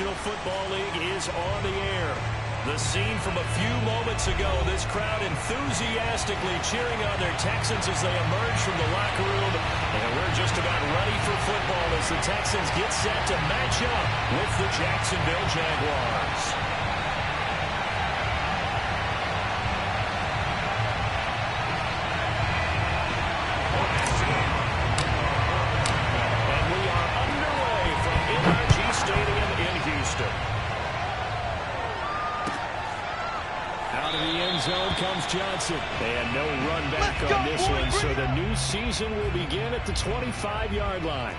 National Football League is on the air. The scene from a few moments ago, this crowd enthusiastically cheering on their Texans as they emerge from the locker room. And we're just about ready for football as the Texans get set to match up with the Jacksonville Jaguars. Out of the end zone comes Johnson. And no run back on this one, so the new season will begin at the 25-yard line.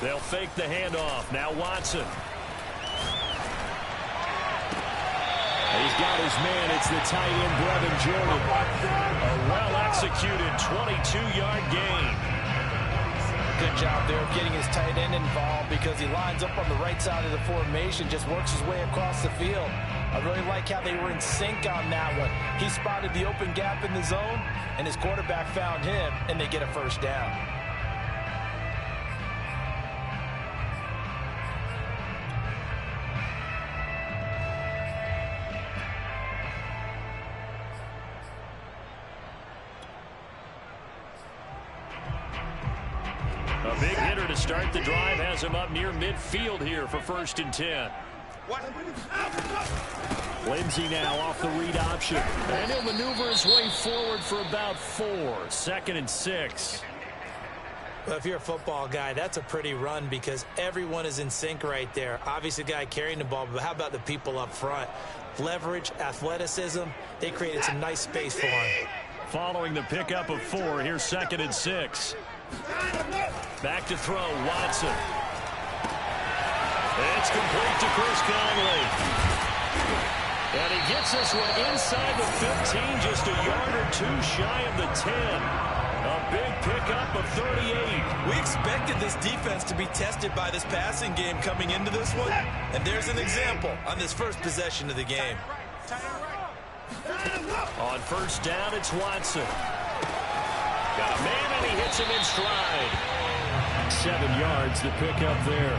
They'll fake the handoff. Now Watson. He's got his man. It's the tight end, Brevin Jordan. A well-executed 22-yard gain. Good job there of getting his tight end involved because he lines up on the right side of the formation, just works his way across the field. I really like how they were in sync on that one. He spotted the open gap in the zone, and his quarterback found him, and they get a first down. A big hitter to start the drive has him up near midfield here for 1st and 10. Lindsey now off the read option. And he'll maneuver his way forward for about 4. 2nd and 6. Well, if you're a football guy, that's a pretty run because everyone is in sync right there. Obviously, the guy carrying the ball, but how about the people up front? Leverage, athleticism, they created some nice space for him. Following the pickup of 4, here's 2nd and 6. Back to throw, Watson. It's complete to Chris Conley. And he gets this one inside the 15, just a yard or 2 shy of the 10. A big pickup of 38. We expected this defense to be tested by this passing game coming into this one. And there's an example on this first possession of the game. On 1st down, it's Watson. Got a man, and he hits him in stride. 7 yards, the pickup there.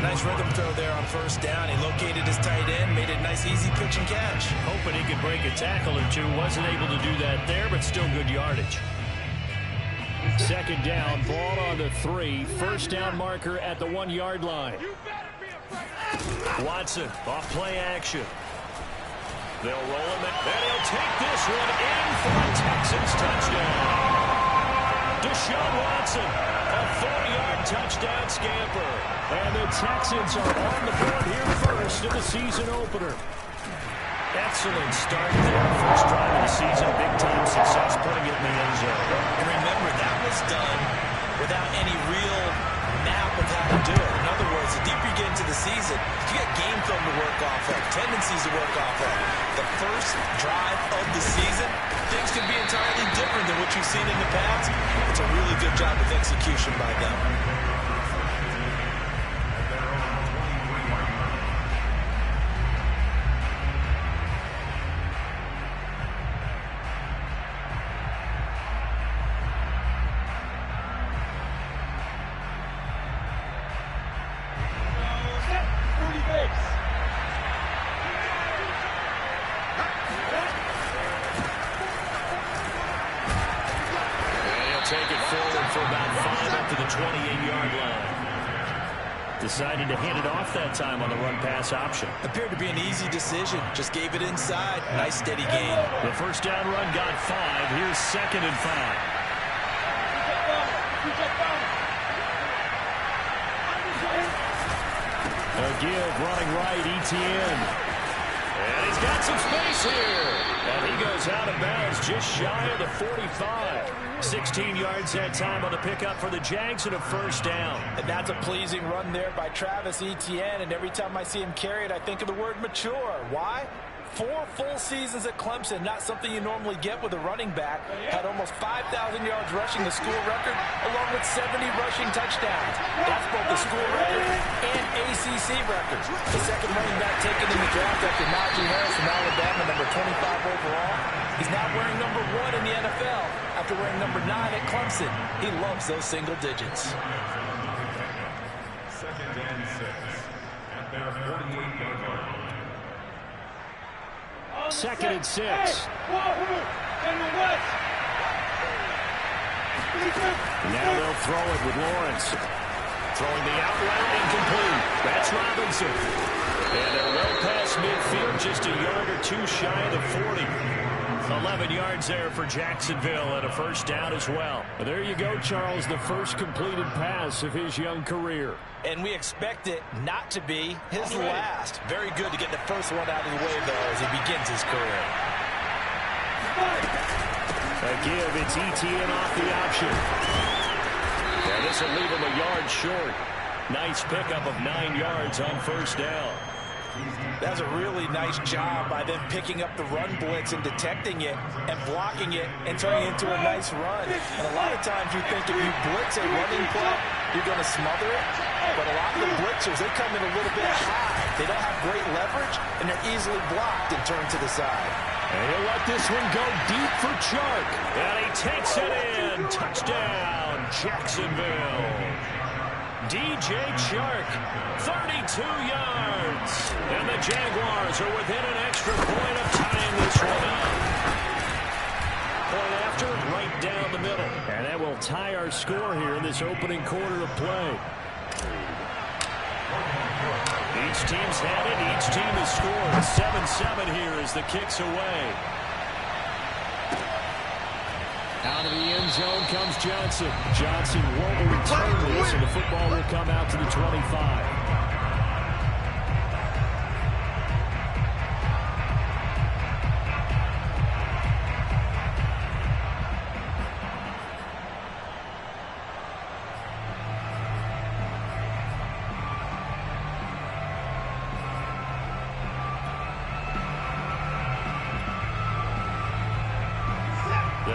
Nice rhythm throw there on 1st down. He located his tight end, made it a nice, easy pitch and catch. Hoping he could break a tackle or 2. Wasn't able to do that there, but still good yardage. 2nd down, ball on the 3. 1st down marker at the 1-yard line. Watson off play action. They'll roll him, and he'll take this one in for a Texans touchdown. Deshaun Watson, a 4-yard touchdown scamper. And the Texans are on the board here first in the season opener. Excellent start there. First drive of the season, big-time success, putting it in the end zone. And remember, that was done without any real map of how to do it. In other words, the deeper you get into the season, you got game film to work off of, tendencies to work off of. The first drive of the season, things can be entirely different than what you've seen in the past. It's a really good job of execution by them. Take it forward for about 5 up to the 28-yard line. Decided to hand it off that time on the run-pass option. Appeared to be an easy decision. Just gave it inside. Nice, steady gain. The 1st down run got 5. Here's 2nd and 5. A give running right, Etienne. And he's got some space here. And he goes out of bounds just shy of the 45. 16 yards that time on the pickup for the Jags and a first down. And that's a pleasing run there by Travis Etienne. And every time I see him carry it, I think of the word mature. Why? 4 full seasons at Clemson, not something you normally get with a running back. Had almost 5,000 yards rushing, the school record, along with 70 rushing touchdowns. That's both the school record and ACC record. The second running back taken in the draft after Najee Harris from Alabama, number 25 overall. He's now wearing number 1 in the NFL after wearing number 9 at Clemson. He loves those single digits. Second and 6 at their 48-yard line. Second and 6. Now they'll throw it with Lawrence. Throwing the out route, incomplete. That's Robinson. And they're well past midfield, just a yard or two shy of the 40. 11 yards there for Jacksonville and a first down as well. Well, there you go, Charles, the first completed pass of his young career. And we expect it not to be his last. Very good to get the first one out of the way, though, as he begins his career. A give, it's Etienne off the option. And this will leave him a yard short. Nice pickup of 9 yards on first down. That's a really nice job by them picking up the run blitz and detecting it and blocking it and turning it into a nice run. And a lot of times you think if you blitz a running play, you're going to smother it. But a lot of the blitzers, they come in a little bit high. They don't have great leverage, and they're easily blocked and turned to the side. And he'll let this one go deep for Chark. And he takes it in. Touchdown, Jacksonville. DJ Chark, 32 yards. And the Jaguars are within an extra point of tying this one up. Point after, right down the middle. And that will tie our score here in this opening quarter of play. Each team's had it. Each team has scored. 7-7 here as the kick's away. Out of the end zone comes Johnson. Johnson won't return this, and the football will come out to the 25.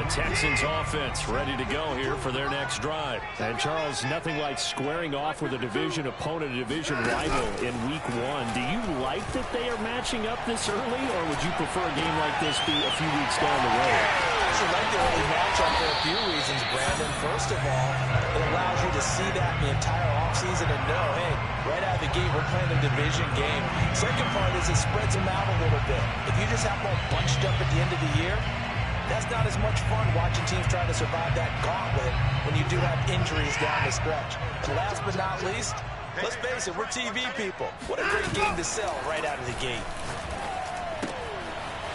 Texans offense ready to go here for their next drive. And Charles, nothing like squaring off with a division opponent, a division rival in week 1. Do you like that they are matching up this early, or would you prefer a game like this be a few weeks down the road? I actually like the early matchup for a few reasons, Brandon. First of all, it allows you to see that in the entire offseason and know, hey, right out of the gate, we're playing a division game. Second part is it spreads them out a little bit. If you just have them all bunched up at the end of the year, that's not as much fun watching teams try to survive that gauntlet when you do have injuries down the stretch. And last but not least, let's face it, we're TV people. What a great game to sell right out of the gate.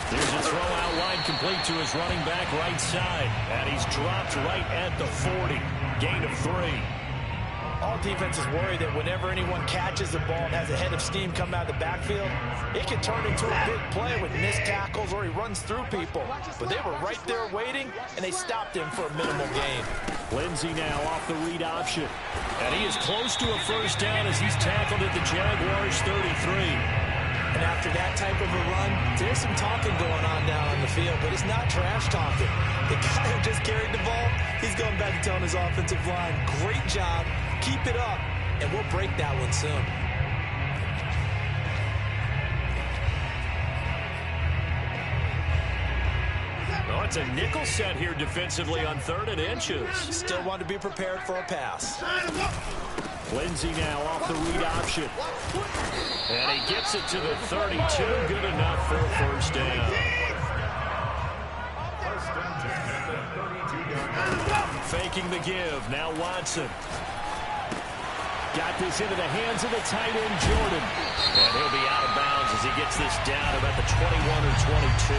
There's a throw out wide complete to his running back right side. And he's dropped right at the 40. Gain of 3. All defenses worry that whenever anyone catches the ball and has a head of steam come out of the backfield, it can turn into a big play with missed tackles or he runs through people. But they were right there waiting, and they stopped him for a minimal gain. Lindsey now off the read option. And he is close to a first down as he's tackled at the Jaguars 33. And after that type of a run, there's some talking going on down on the field, but it's not trash talking. The guy who just carried the ball, he's going back and telling his offensive line, great job, keep it up, and we'll break that one soon. Oh, it's a nickel set here defensively on 3rd and inches. Still want to be prepared for a pass. Lindsey now off the read option. And he gets it to the 32. Good enough for a first down. Faking the give. Now Watson. Got this into the hands of the tight end, Jordan. And he'll be out of bounds as he gets this down about the 21 or 22.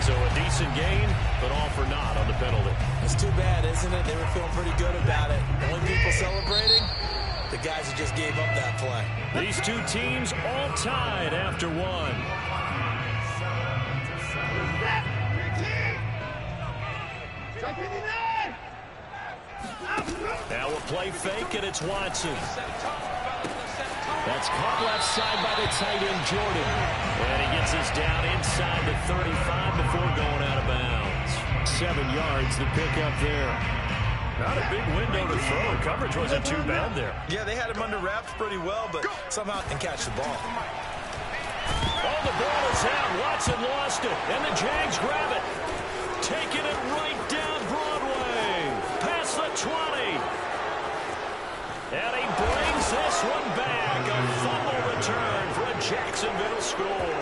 So a decent gain, but all for naught on the penalty. It's too bad, isn't it? They were feeling pretty good about it. Only people celebrating, the guys who just gave up that play. These two teams all tied after one. Now a play fake, and it's Watson. That's caught left side by the tight end, Jordan. And he gets us down inside the 35 before going out of bounds. 7 yards, the pickup there. Not a big window to throw. Coverage wasn't too bad there. Yeah, they had him under wraps pretty well, but somehow can catch the ball. Oh, the ball is out. Watson lost it, and the Jags grab it. Taking it right down Broadway. Past the 20. And he brings this one back. A fumble return for a Jacksonville score.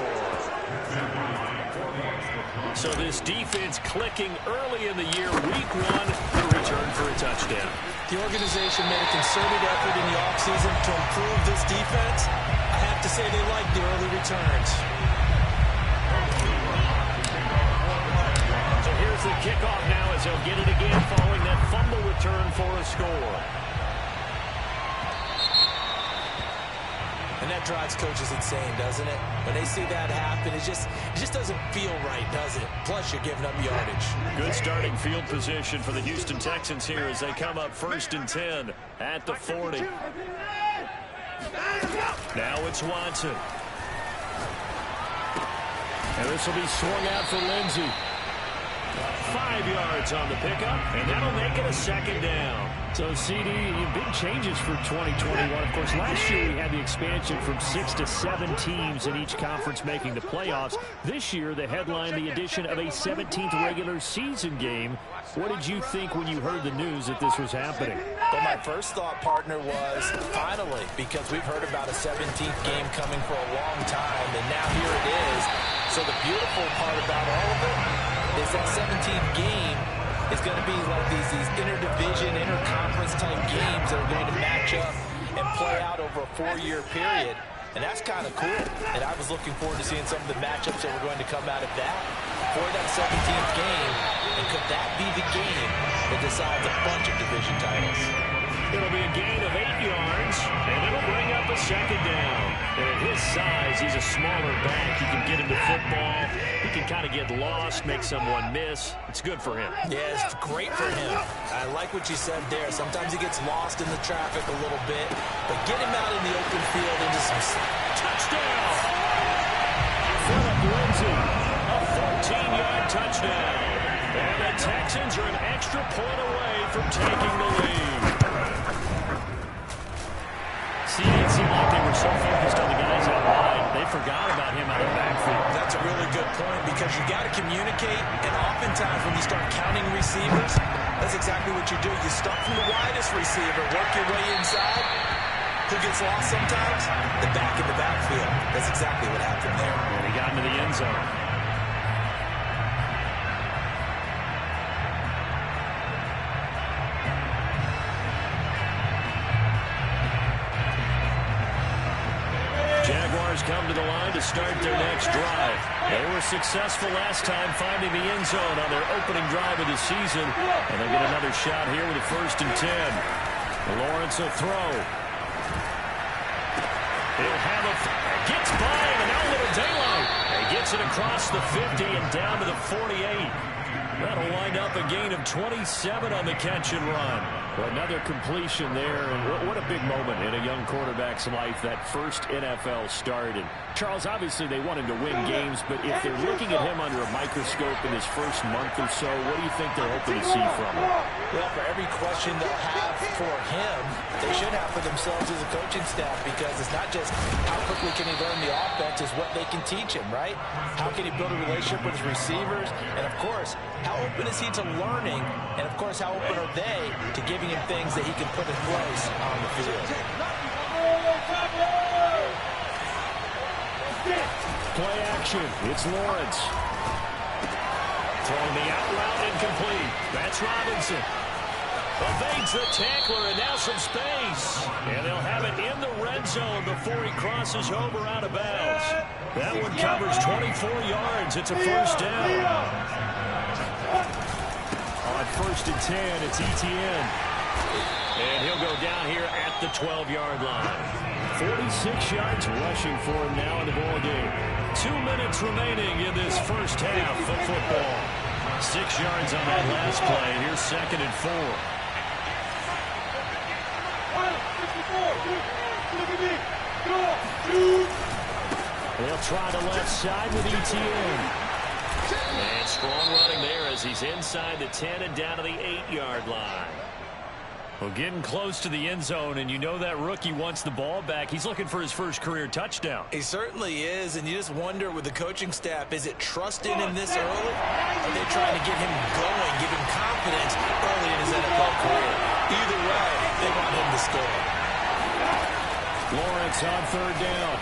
So this defense clicking early in the year. Week 1, the return for a touchdown. The organization made a concerted effort in the offseason to improve this defense. I have to say they like the early returns. So here's the kickoff now as they'll get it again following that fumble return for a score. And that drives coaches insane, doesn't it? When they see that happen, it just doesn't feel right, does it? Plus, you're giving up yardage. Good starting field position for the Houston Texans here as they come up 1st and 10 at the 40. Now it's Watson. And this will be swung out for Lindsey. 5 yards on the pickup, and that'll make it a 2nd down. So, CD, big changes for 2021. Of course, last year we had the expansion from 6 to 7 teams in each conference making the playoffs. This year, the headline, the addition of a 17th regular season game. What did you think when you heard the news that this was happening? Well, my first thought, partner, was finally, because we've heard about a 17th game coming for a long time, and now here it is. So the beautiful part about all of it is that 17th game is going to be like these interdivision, interconference type games that are going to match up and play out over a 4-year period. And that's kind of cool. And I was looking forward to seeing some of the matchups that were going to come out of that for that 17th game. And could that be the game that decides a bunch of division titles? It'll be a gain of 8 yards, and it'll bring up a 2nd down. And at his size, he's a smaller back. You can get him to football. He can kind of get lost, make someone miss. It's good for him. Yeah, it's great for him. I like what you said there. Sometimes he gets lost in the traffic a little bit, but get him out in the open field into some touchdown. Philip Lindsay, a 14-yard touchdown. And the Texans are an extra point away from taking the lead. See, it seemed like they were so focused on the guys out wide, they forgot about him out of the backfield. That's a really good point because you got to communicate, and oftentimes when you start counting receivers, that's exactly what you do. You start from the widest receiver, work your way inside. Who gets lost sometimes? The back in the backfield. That's exactly what happened there. And he got into the end zone. Jaguars come to the line to start their next drive. They were successful last time finding the end zone on their opening drive of the season. And they'll get another shot here with a 1st and 10. Lawrence will throw. He'll have gets by him, and now a little daylight. He gets it across the 50 and down to the 48. That'll wind up a gain of 27 on the catch and run. Well, another completion there, and what a big moment in a young quarterback's life, that first NFL start. And Charles, obviously they want him to win games, but if they're looking at him under a microscope in his first month or so, what do you think they're hoping to see from him? Well, for every question they'll have for him, they should have for themselves as a coaching staff, because it's not just how quickly can he learn the offense, it's what they can teach him, right? How can he build a relationship with his receivers? And, of course, how open is he to learning? And, of course, how open are they to giving him things that he can put in place on the field? Play action. It's Lawrence. Throwing the out route incomplete. That's Robinson. Evades the tackler, and now some space. And they'll have it in the red zone before he crosses over out of bounds. That one covers 24 yards. It's a 1st down. On 1st and 10, it's Etienne. And he'll go down here at the 12-yard line. 46 yards rushing for him now in the ball game. 2 minutes remaining in this first half of football. 6 yards on that last play. Here's 2nd and 4. They'll try the left side with Etienne. And strong running there as he's inside the 10 and down to the 8-yard line. Well, getting close to the end zone, and you know that rookie wants the ball back. He's looking for his first career touchdown. He certainly is, and you just wonder with the coaching staff, is it trust in him this early? Are they trying to get him going, give him confidence early in his NFL career? Either way, they want him to score. Lawrence on 3rd down.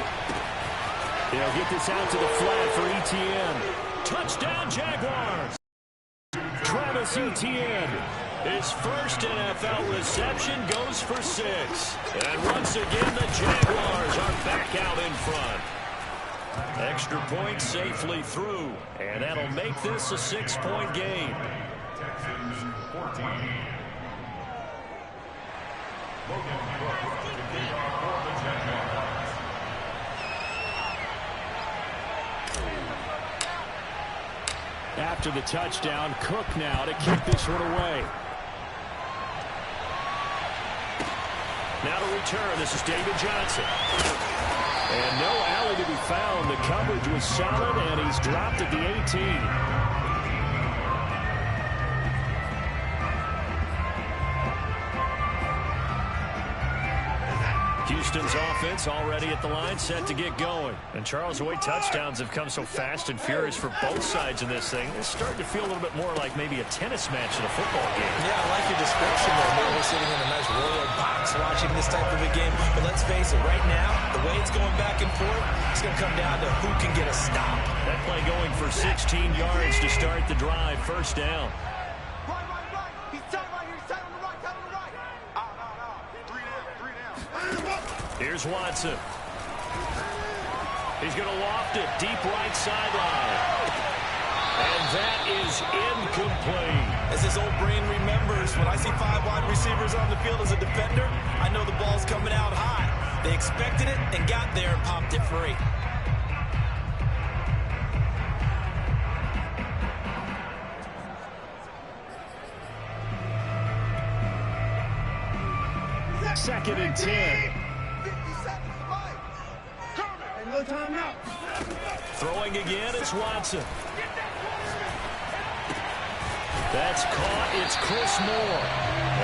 They'll get this out to the flat for Etienne. Touchdown, Jaguars! Travis Etienne. His first NFL reception goes for 6. And once again, the Jaguars are back out in front. Extra point safely through. And that'll make this a 6-point game. Texans 14. Logan Cook to kick off for the Jaguars. After the touchdown, Cook now to kick this one away. Now to return, this is David Johnson. And no alley to be found. The coverage was solid, and he's dropped at the 18. Houston's offense already at the line, set to get going. And Charles, the way touchdowns have come so fast and furious for both sides in this thing, it's starting to feel a little bit more like maybe a tennis match in a football game. Yeah, I like your description there. Maybe we're sitting in a nice royal box watching this type of a game. But let's face it, right now, the way it's going back and forth, it's going to come down to who can get a stop. That play going for 16 yards to start the drive, 1st down. Right. He's tight right here. He's tight on the right. Tight on the right. No. 3 down. Here's Watson. He's going to loft it deep right sideline. And that is incomplete. As his old brain remembers, when I see 5 wide receivers on the field as a defender, I know the ball's coming out high. They expected it and got there and popped it free. Second and 10. Throwing again, it's Watson. That's caught. It's Chris Moore.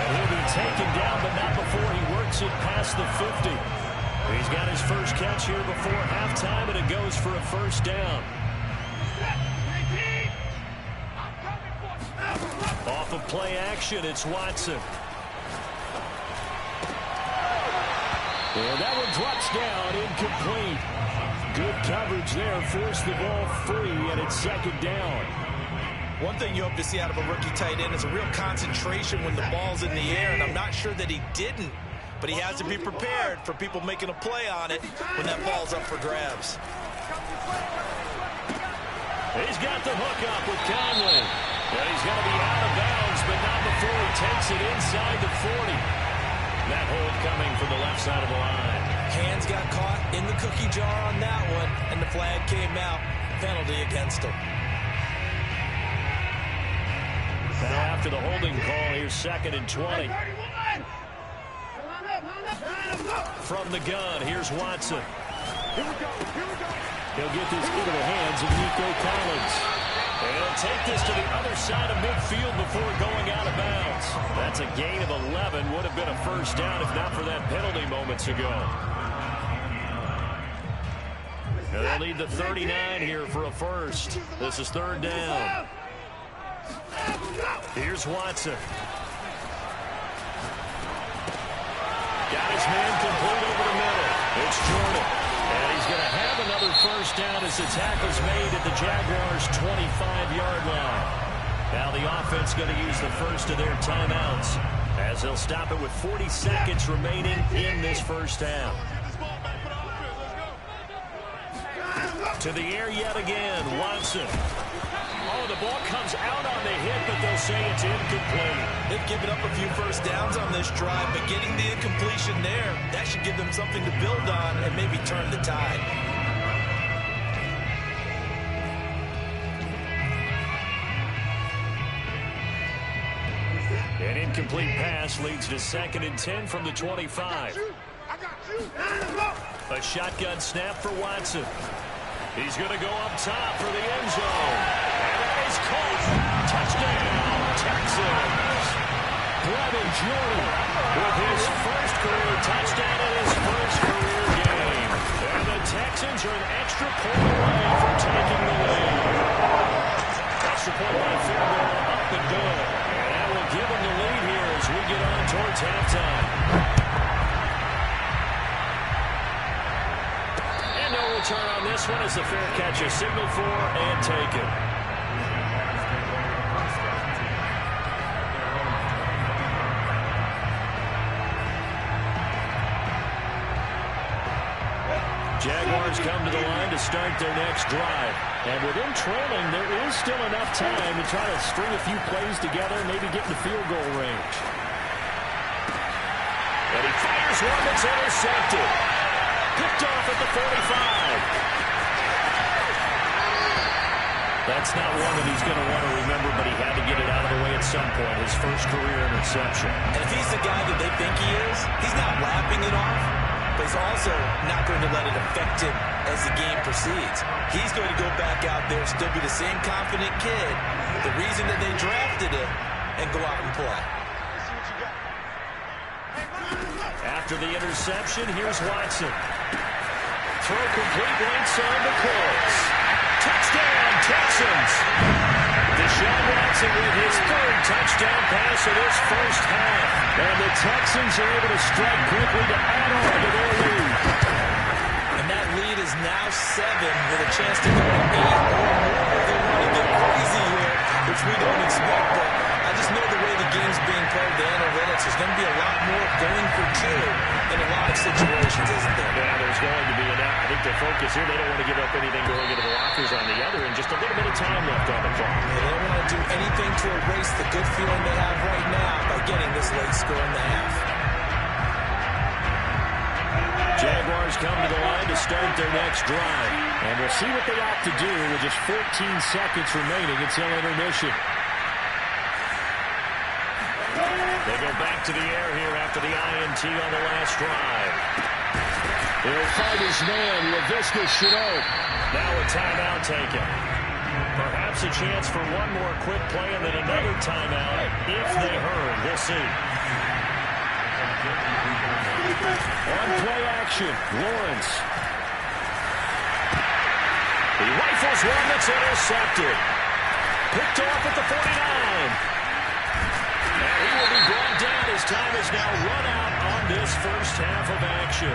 And he'll be taken down, but not before he works it past the 50. He's got his first catch here before halftime, and it goes for a 1st down. Off of play action, it's Watson. And that one drops down, incomplete. Good coverage there, forced the ball free, and it's 2nd down. One thing you hope to see out of a rookie tight end is a real concentration when the ball's in the air, and I'm not sure that he didn't, but he has to be prepared for people making a play on it when that ball's up for grabs. He's got the hook up with Conley. And he's going to be out of bounds, but not before he takes it inside the 40. That hold coming from the left side of the line. Hands got caught in the cookie jar on that one, and the flag came out. Penalty against him. Now after the holding call, here's 2nd and 20. From the gun, here's Watson. He'll get this into the hands of Nico Collins. And he'll take this to the other side of midfield before going out of bounds. That's a gain of 11. Would have been a 1st down if not for that penalty moments ago. And they'll need the 39 here for a 1st. This is 3rd down. Here's Watson. Got his man complete over the middle. It's Jordan. And he's going to have another 1st down as the tackle's made at the Jaguars' 25-yard line. Now the offense going to use the first of their timeouts as they'll stop it with 40 seconds remaining in this 1st half. To the air yet again, Watson. Oh, the ball comes out on the hit, but they'll say it's incomplete. They've given up a few first downs on this drive, but getting the incompletion there, that should give them something to build on and maybe turn the tide. An incomplete pass leads to 2nd and 10 from the 25. A shotgun snap for Watson. He's going to go up top for the end zone. And that is caught. Touchdown, Texans. Brevin Jordan with his first career touchdown in his first career game. And the Texans are an extra point away from taking the lead. Extra point by field goal up and good. And that will give them the lead here as we get on towards halftime. No return on this one as the fair catch is signaled for and taken. Jaguars come to the line to start their next drive. And with them trailing, there is still enough time to try to string a few plays together and maybe get in the field goal range. And he fires one that's intercepted. Picked off at the 45. That's not one that he's going to want to remember, but he had to get it out of the way at some point. His first career interception. And if he's the guy that they think he is, he's not lapping it off, but he's also not going to let it affect him as the game proceeds. He's going to go back out there, still be the same confident kid, the reason that they drafted him, and go out and play. After the interception, here's Watson. Throw complete right side to Colts. Touchdown, Texans. Deshaun Watson with his 3rd touchdown pass of this first half. And the Texans are able to strike quickly to add on to their lead. And that lead is now 7 with a chance to go to 8 or more. They want to get crazy here, which we don't expect, but I just know the way the game's being played, the analytics, there's going to be a lot more going for 2 in a lot of situations, isn't there? Yeah, there's going to be enough. I think their focus here, they don't want to give up anything going into the lockers on the other, and just a little bit of time left on the clock. They don't want to do anything to erase the good feeling they have right now by getting this late score in the half. Jaguars come to the line to start their next drive. And we'll see what they opt to do with just 14 seconds remaining until intermission. They go back to the air here after the INT on the last drive. He'll find his man, Laviska Shenault. Now a timeout taken. Perhaps a chance for one more quick play and then another timeout if they hurry. We'll see. On play action, Lawrence. He rifles one that's intercepted. Picked off at the 49. And he will be brought down as time is now run out on this first half of action.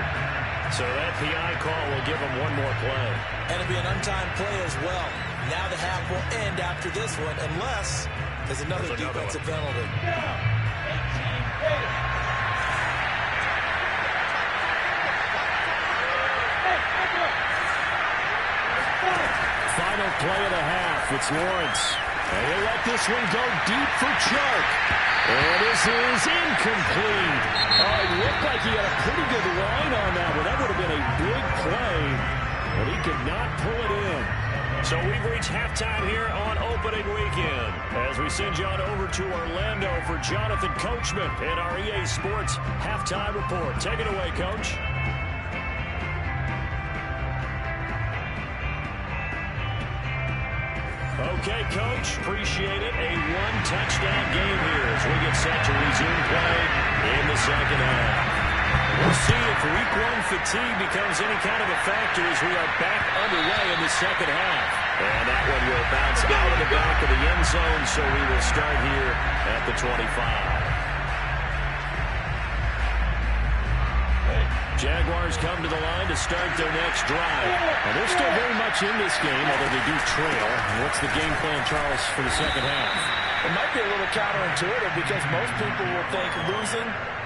So that PI call will give him one more play. And it'll be an untimed play as well. Now the half will end after this one unless there's another defensive penalty. Final play of the half. It's Lawrence. And he'll let this one go deep for Chark. And this is incomplete. Oh, it looked like he had a pretty good line on that one. That would have been a big play, but he could not pull it in. So we've reached halftime here on opening weekend as we send you on over to Orlando for Jonathan Coachman in our EA Sports halftime report. Take it away, Coach. Okay, Coach, appreciate it. A one-touchdown game here as we get set to resume play in the second half. We'll see if week 1 fatigue becomes any kind of a factor as we are back underway in the second half. And that one will bounce out of the back of the end zone, so we will start here at the 25. Jaguars come to the line to start their next drive. And they're still very much in this game, although they do trail. What's the game plan, Charles, for the second half? It might be a little counterintuitive because most people will think losing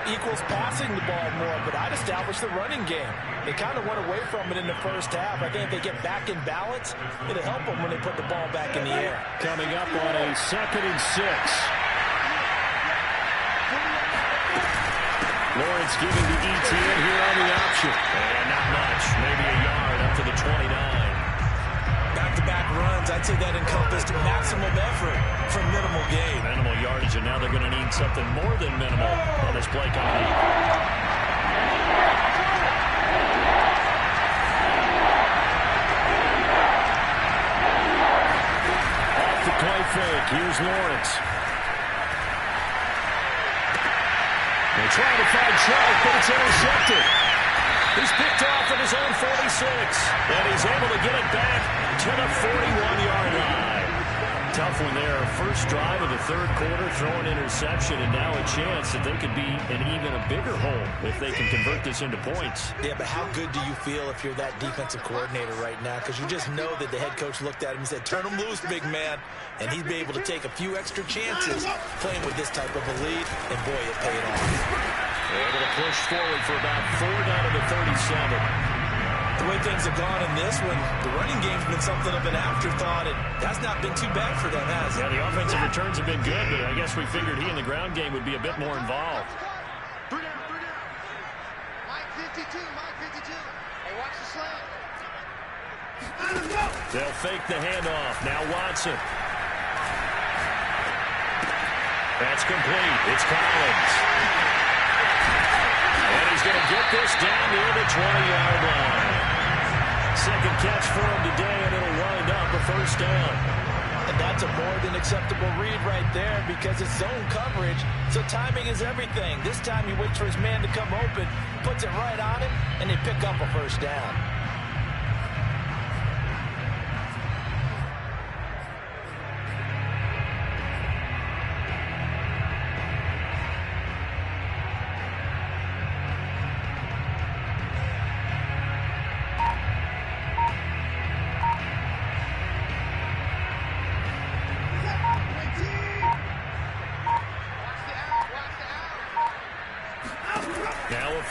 equals passing the ball more, but I'd establish the running game. They kind of went away from it in the first half. I think if they get back in balance, it'll help them when they put the ball back in the air. Coming up on a 2nd and 6. Lawrence giving to Etienne here on the option. And not much. Maybe a yard up to the 29. Back-to-back runs, I'd say that encompassed maximum effort for minimal gain. Minimal yardage, and now they're going to need something more than minimal on this play coming up. Off the play fake, here's Lawrence. They try to find Trout, but it's intercepted. He's picked off at his own 46, and he's able to get it back to the 41-yard line. Tough one there. First drive of the third quarter, throwing interception, and now a chance that they could be in even a bigger hole if they can convert this into points. Yeah, but how good do you feel if you're that defensive coordinator right now? Because you just know that the head coach looked at him and said, turn him loose, big man. And he'd be able to take a few extra chances playing with this type of a lead, and boy, it paid off. They're able to push forward for about 4 down to the 37. The way things have gone in this one, the running game's been something of an afterthought, and that's not been too bad for them, has it? Yeah, the offensive returns have been good, but I guess we figured he in the ground game would be a bit more involved. 3 down, 3 down. Mike 52, Mike 52. Hey, watch the slant. They'll fake the handoff. Now Watson. That's complete. It's Collins. And he's going to get this down near the 20-yard line. Second catch for him today, and it'll wind up a first down. And that's a more than acceptable read right there because it's zone coverage, so timing is everything. This time he waits for his man to come open, puts it right on him, and they pick up a first down.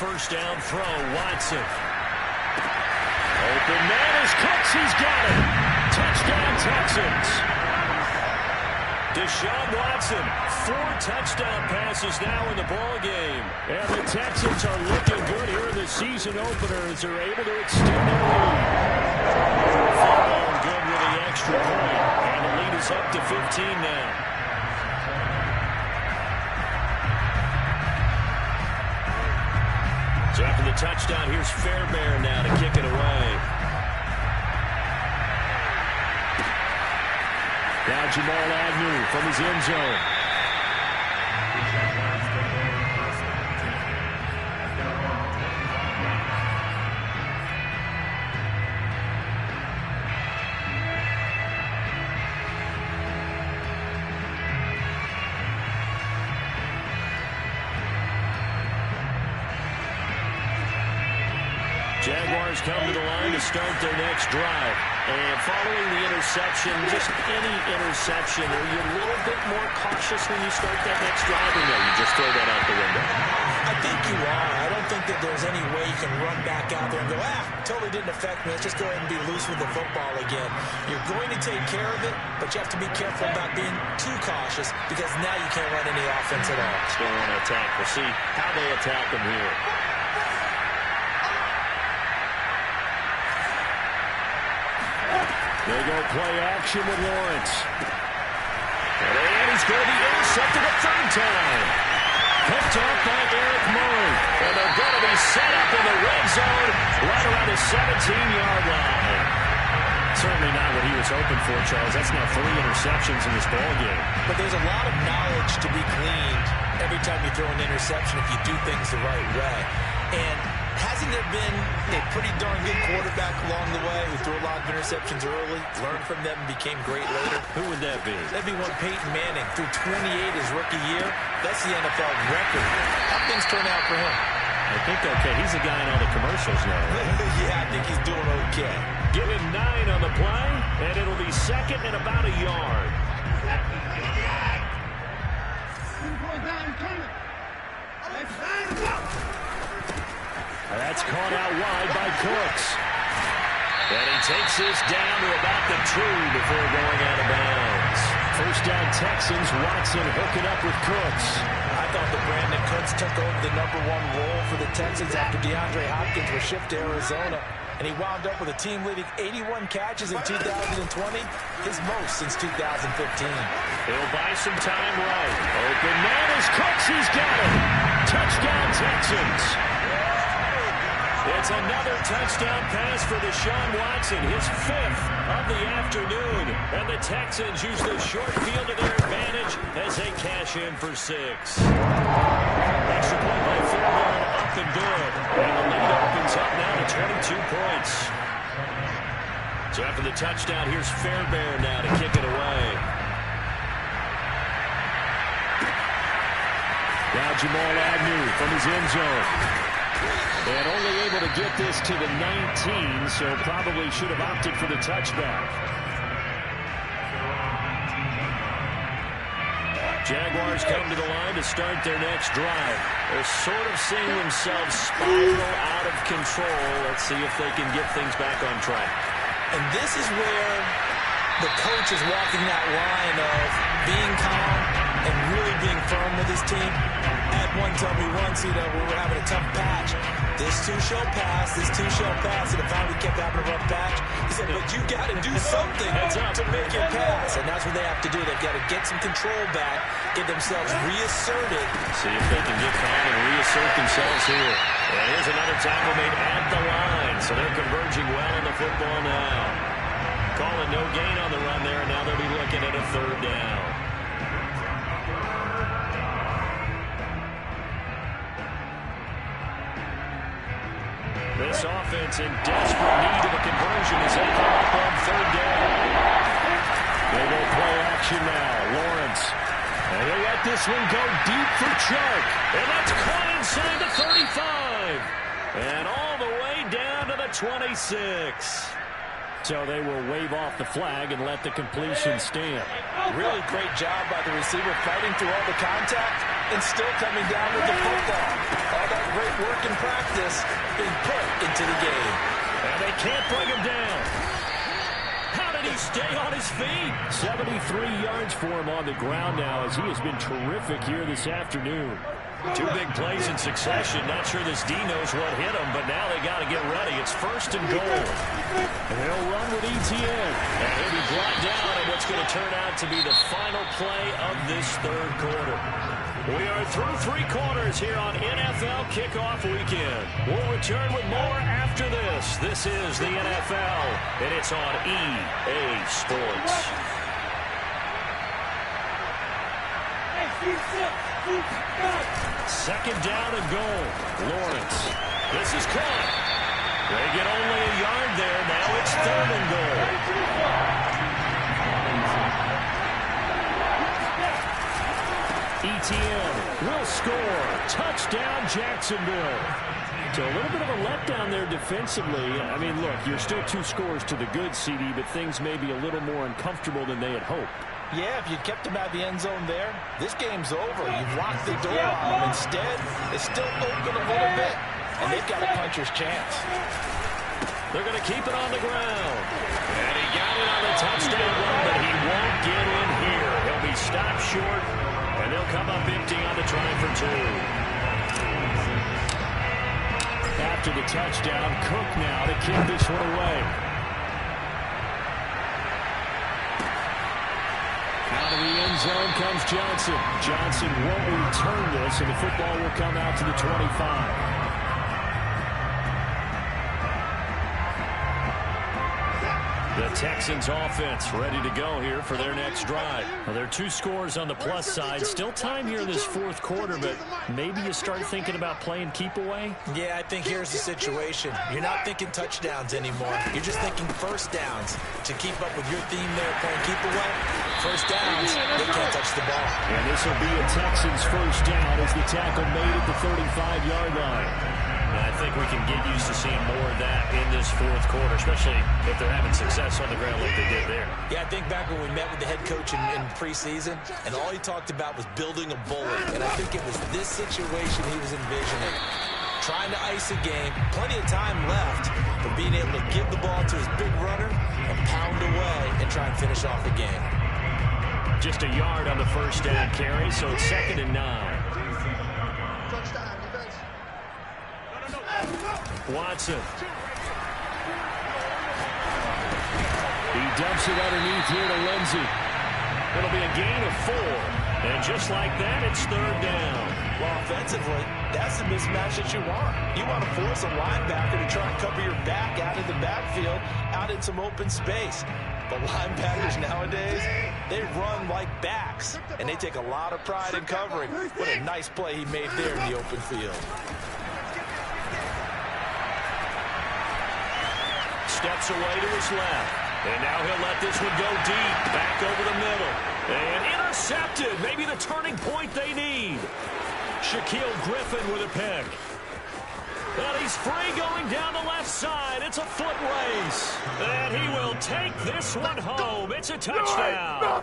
First down throw, Watson. Open man is Cooks, he's got it. Touchdown, Texans. Deshaun Watson, 4 touchdown passes now in the ball game. And the Texans are looking good here in the season opener as they're able to extend their lead. Football good with the extra point, and the lead is up to 15 now. So after the touchdown, here's Fairbairn now to kick it away. Now Jamal Agnew from his end zone. Jaguars come to the line to start their next drive. And following the interception, just any interception, are you a little bit more cautious when you start that next drive, or no, you just throw that out the window? I think you are. I don't think that there's any way you can run back out there and go, totally didn't affect me. Let's just go ahead and be loose with the football again. You're going to take care of it, but you have to be careful about being too cautious because now you can't run any offense at all. Still want to attack. We'll see how they attack them here. They go play action with Lawrence. And he's going to be intercepted a third time. Picked off by Eric Murray. And they're going to be set up in the red zone right around the 17-yard line. Certainly not what he was hoping for, Charles. That's now 3 interceptions in this ballgame. But there's a lot of knowledge to be gleaned every time you throw an interception if you do things the right way. And hasn't there been a pretty darn good quarterback along the way who threw a lot of interceptions early, learned from them, and became great later? Who would that be? That'd be one Peyton Manning. Threw 28 his rookie year. That's the NFL record. How things turn out for him? I think okay. He's the guy in all the commercials now, right? Yeah, I think he's doing okay. Give him 9 on the play, and it'll be second and about a yard. Down, coming. That's caught out wide by Cooks. And he takes this down to about the 2 before going out of bounds. First down Texans. Watson hooking up with Cooks. I thought that Brandon Cooks took over the #1 role for the Texans after DeAndre Hopkins was shipped to Arizona. And he wound up with a team-leading 81 catches in 2020, his most since 2015. He'll buy some time right. Open man is Cooks. He's got it. Touchdown Texans. It's another touchdown pass for Deshaun Watson, his 5th of the afternoon. And the Texans use the short field to their advantage as they cash in for 6. Extra point by Fairbairn, up and good. And the lead opens up now to 22 points. So after the touchdown, here's Fairbairn now to kick it away. Now Jamal Agnew from his end zone. And only able to get this to the 19, so probably should have opted for the touchback. Jaguars come to the line to start their next drive. They're sort of seeing themselves spiral out of control. Let's see if they can get things back on track. And this is where the coach is walking that line of being calm and really being firm with his team. Ed one told me once, we were having a tough patch. This too shall pass, this too shall pass. And if we kept having a rough patch, he said, but you got to do something to make it pass. And that's what they have to do. They've got to get some control back, get themselves reasserted. See if they can get calm and reassert themselves here. And here's another tackle made at the line. So they're converging well on the football now. Calling no gain on the run there. Now they'll be looking at a 3rd down. This offense in desperate need of a conversion as they come up on 3rd down. They go play action now. Lawrence. And they let this one go deep for Chark. And that's caught inside the 35. And all the way down to the 26. So they will wave off the flag and let the completion stand. Really great job by the receiver fighting through all the contact and still coming down with the football. All that great work in practice being put into the game. And they can't bring him down. How did he stay on his feet? 73 yards for him on the ground now as he has been terrific here this afternoon. 2 big plays in succession. Not sure this D knows what hit him, but now they got to get ready. It's 1st and goal. And they'll run with ETN. And he'll be brought down in what's going to turn out to be the final play of this 3rd quarter. We are through 3 quarters here on NFL Kickoff Weekend. We'll return with more after this. This is the NFL, and it's on EA Sports. Second down and goal. Lawrence. This is caught. They get only a yard there. Now it's 3rd and goal. ETN will score. Touchdown, Jacksonville. So a little bit of a letdown there defensively. I mean, look, you're still 2 scores to the good, CD, but things may be a little more uncomfortable than they had hoped. Yeah, if you'd kept him out of the end zone there, this game's over. You've locked the door on him. Instead, it's still open a little bit, and they've got a puncher's chance. They're going to keep it on the ground. And he got it on the touchdown run, but he won't get in here. He'll be stopped short, and they'll come up empty on the try for 2. After the touchdown, Cook now to kick this one away. Out of the end zone comes Johnson. Johnson won't return this, and the football will come out to the 25. The Texans offense ready to go here for their next drive. Well, there are 2 scores on the plus side. Still time here in this 4th quarter, but maybe you start thinking about playing keep away? Yeah, I think here's the situation. You're not thinking touchdowns anymore. You're just thinking 1st downs. To keep up with your theme there, playing keep away, 1st downs, they can't touch the ball. And this will be a Texans 1st down as the tackle made at the 35-yard line. I think we can get used to seeing more of that in this 4th quarter, especially if they're having success on the ground like they did there. Yeah, I think back when we met with the head coach in preseason, and all he talked about was building a bully. And I think it was this situation he was envisioning. trying to ice a game, plenty of time left, but being able to give the ball to his big runner and pound away and try and finish off the game. Just a yard on the first down carry, so it's 2nd and 9. Watson. He dumps it underneath here to Lindsey. It'll be a gain of 4. And just like that, it's 3rd down. Well, offensively, that's the mismatch that you want. You want to force a linebacker to try and cover your back out in the backfield, out in some open space. But linebackers nowadays, they run like backs, and they take a lot of pride in covering. What a nice play he made there in the open field. Steps away to his left. And now he'll let this one go deep. Back over the middle. And intercepted. Maybe the turning point they need. Shaquill Griffin with a pick. And he's free going down the left side. It's a foot race. And he will take this one home. It's a touchdown.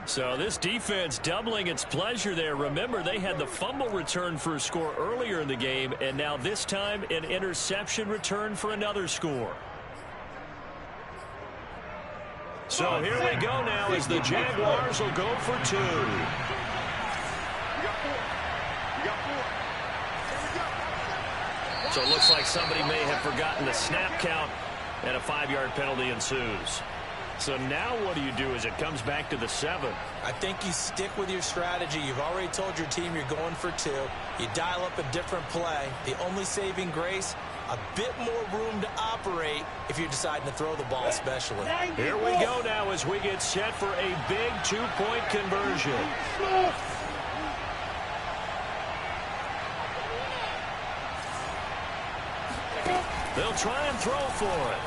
So this defense doubling its pleasure there. Remember, they had the fumble return for a score earlier in the game. And now this time, an interception return for another score. So here we go now as the Jaguars will go for 2. So it looks like somebody may have forgotten the snap count, and a 5-yard penalty ensues. So now what do you do as it comes back to the 7? I think you stick with your strategy. You've already told your team you're going for 2. You dial up a different play. The only saving grace, a bit more room to operate if you're deciding to throw the ball especially. Here we go now as we get set for a big 2-point conversion. They'll try and throw for it.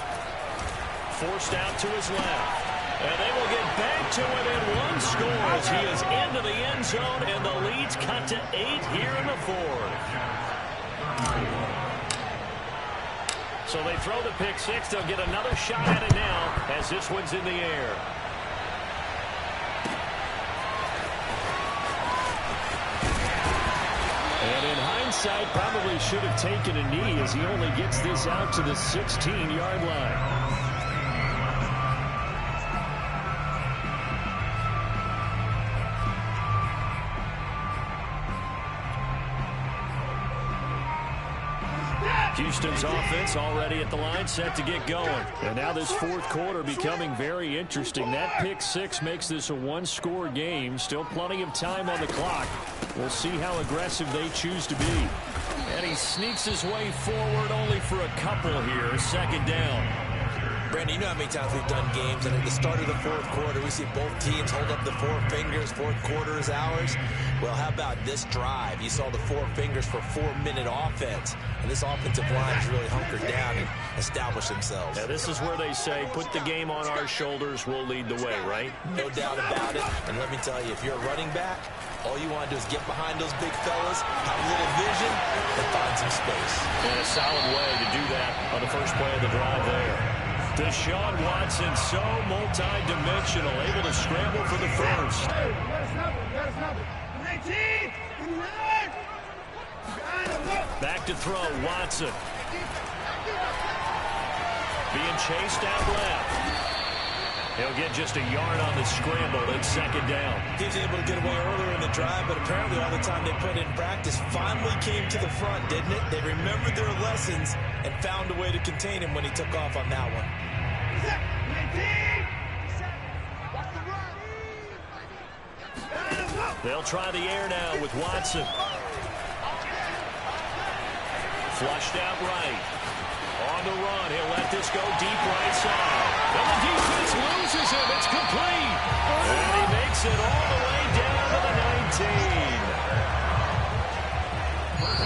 Forced out to his left. And they will get back to it in 1 score as he is into the end zone, and the lead's cut to 8 here in the 4th. So they throw the pick 6. They'll get another shot at it now as this one's in the air. And in hindsight, probably should have taken a knee as he only gets this out to the 16-yard line. Houston's offense already at the line, set to get going. And now this 4th quarter becoming very interesting. That pick 6 makes this a 1-score game. Still plenty of time on the clock. We'll see how aggressive they choose to be. And he sneaks his way forward only for a couple here. 2nd down. Brandon, you know how many times we've done games, and at the start of the 4th quarter, we see both teams hold up the 4 fingers. 4th quarter is ours. Well, how about this drive? You saw the 4 fingers for 4-minute offense, and this offensive line has really hunkered down and established themselves. Now, this is where they say, put the game on our shoulders, we'll lead the way, right? No doubt about it. And let me tell you, if you're a running back, all you want to do is get behind those big fellas, have a little vision, and find some space. And a solid way to do that on the first play of the drive there. Deshaun Watson, so multi-dimensional, able to scramble for the first. Back to throw, Watson. Being chased out left. He'll get just a yard on the scramble. It's 2nd down. He was able to get away earlier in the drive, but apparently all the time they put in practice finally came to the front, didn't it? They remembered their lessons and found a way to contain him when he took off on that one. They'll try the air now with Watson. Flushed out right. On the run, he'll let this go deep right side. And the defense loses him. It's complete. And he makes it all the way down to the 19.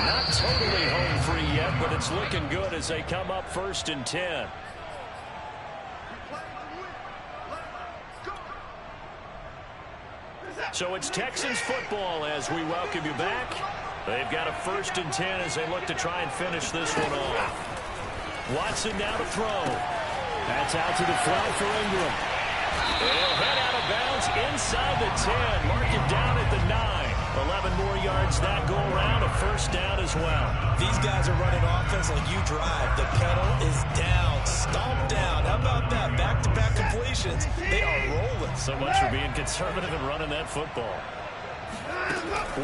Not totally home free yet, but it's looking good as they come up 1st and 10. So it's Texans football as we welcome you back. They've got a 1st and 10 as they look to try and finish this one off. Watson now to throw. That's out to the flat for Ingram. And he'll head out of bounds inside the 10. Mark it down at the 9. 11 more yards that go around, a first down as well. These guys are running offense like you drive. The pedal is down, stomped down. How about that? Back-to-back completions. They are rolling. So much for being conservative and running that football.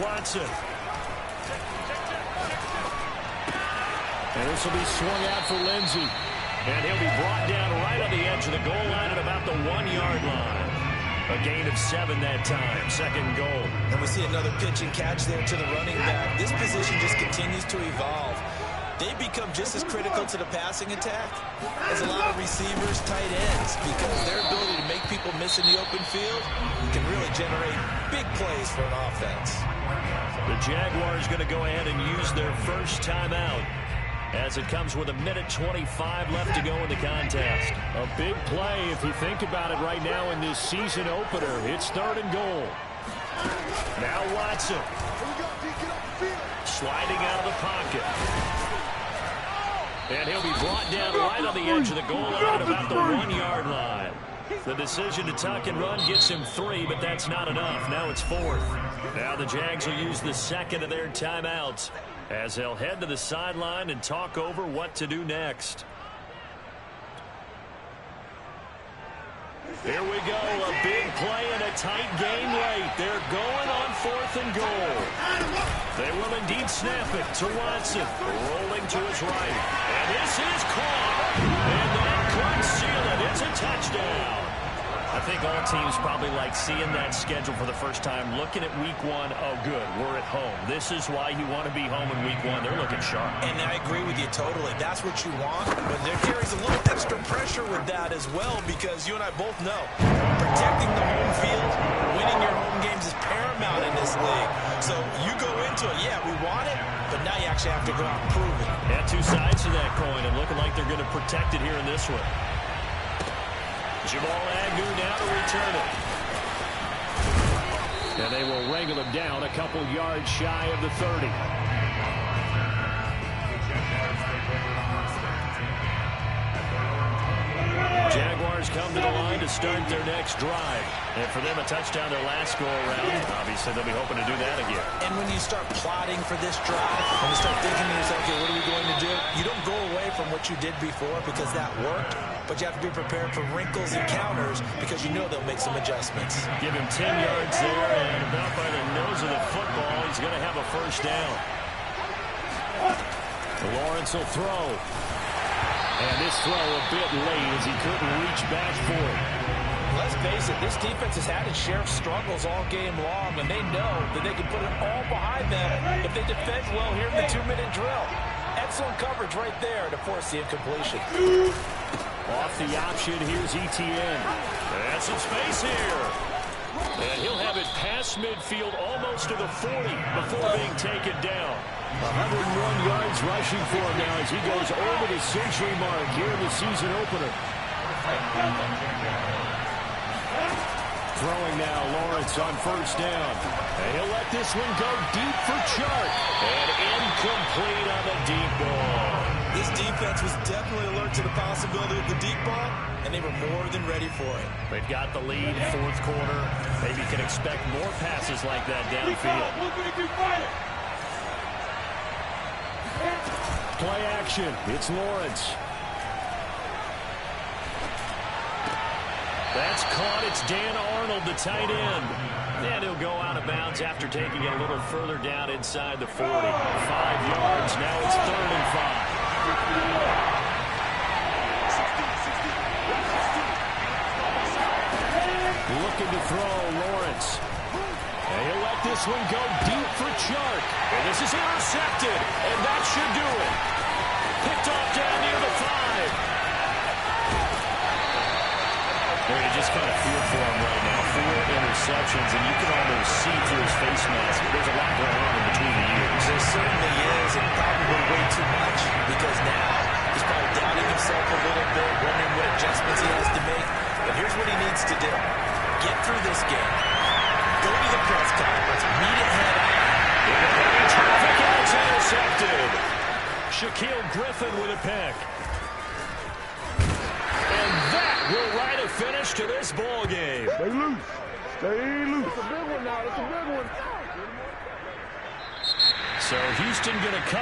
Watson. And this will be swung out for Lindsey. And he'll be brought down right on the edge of the goal line at about the 1-yard line. A gain of 7 that time. Second goal. And we see another pitch and catch there to the running back. This position just continues to evolve. They become just as critical to the passing attack as a lot of receivers, tight ends, because their ability to make people miss in the open field can really generate big plays for an offense. The Jaguars going to go ahead and use their first timeout as it comes with 1:25 left to go in the contest. A big play if you think about it right now in this season opener. It's 3rd and goal. Now Watson. Sliding out of the pocket. And he'll be brought down right on the edge of the goal line at about the 1-yard line. The decision to tuck and run gets him 3, but that's not enough. Now it's 4th. Now the Jags will use the second of their timeouts as they'll head to the sideline and talk over what to do next. Here we go, a big play and a tight game late. They're going on 4th and goal. They will indeed snap it to Watson, rolling to his right. And this is caught, and that could seal it. It's a touchdown. I think all teams probably like seeing that schedule for the first time, looking at week 1. Oh, good, we're at home. This is why you want to be home in week 1. They're looking sharp. And I agree with you totally. That's what you want. But there carries a little extra pressure with that as well, because you and I both know protecting the home field, winning your home games is paramount in this league. So you go into it, yeah, we want it, but now you actually have to go out and prove it. Yeah, 2 sides to that coin, and looking like they're going to protect it here in this one. Jamal Agnew now to return it. And they will wrangle him down a couple yards shy of the 30. Jaguars come to the line to start their next drive. And for them, a touchdown their last go-around. Obviously, they'll be hoping to do that again. And when you start plotting for this drive, when you start thinking to yourself, okay, what are we going to do? You don't go away from what you did before because that worked, but you have to be prepared for wrinkles and counters because you know they'll make some adjustments. Give him 10 yards there, and about by the nose of the football, he's going to have a first down. Lawrence will throw. And this throw a bit late as he couldn't reach back for it. Let's face it, this defense has had its share of struggles all game long, and they know that they can put it all behind them if they defend well here in the 2-minute drill. Excellent coverage right there to force the incompletion. Off the option, here's Etienne. And some space here. And he'll have it past midfield almost to the 40 before being taken down. 101 yards rushing for him now as he goes over the century mark here in the season opener. Throwing now, Lawrence on first down. And he'll let this one go deep for Chark. And incomplete on the deep ball. This defense was definitely alert to the possibility of the deep ball, and they were more than ready for it. They've got the lead, 4th quarter. Maybe can expect more passes like that downfield. Play action. It's Lawrence. That's caught. It's Dan Arnold, the tight end. And he'll go out of bounds after taking it a little further down inside the 40. 5 yards. Now it's 3rd and 5. Looking to throw, Lawrence. And he'll let this one go deep for Chark. And this is intercepted, and that should do it. Picked off down near the 5. You just kind of feel for him right now. 4 interceptions, and you can almost see through his face mask. There's a lot going on in between the years. There certainly is, and probably way too much, because now he's probably doubting himself a little bit, wondering what adjustments he has to make. But here's what he needs to do. Get through this game. Go to the press conference. Meet it head on. Traffic, and it's intercepted. Shaquille Griffin with a pick. And that will write a finish to this ball game. Stay loose. Stay loose. It's a big one now. It's a big one. So Houston going to come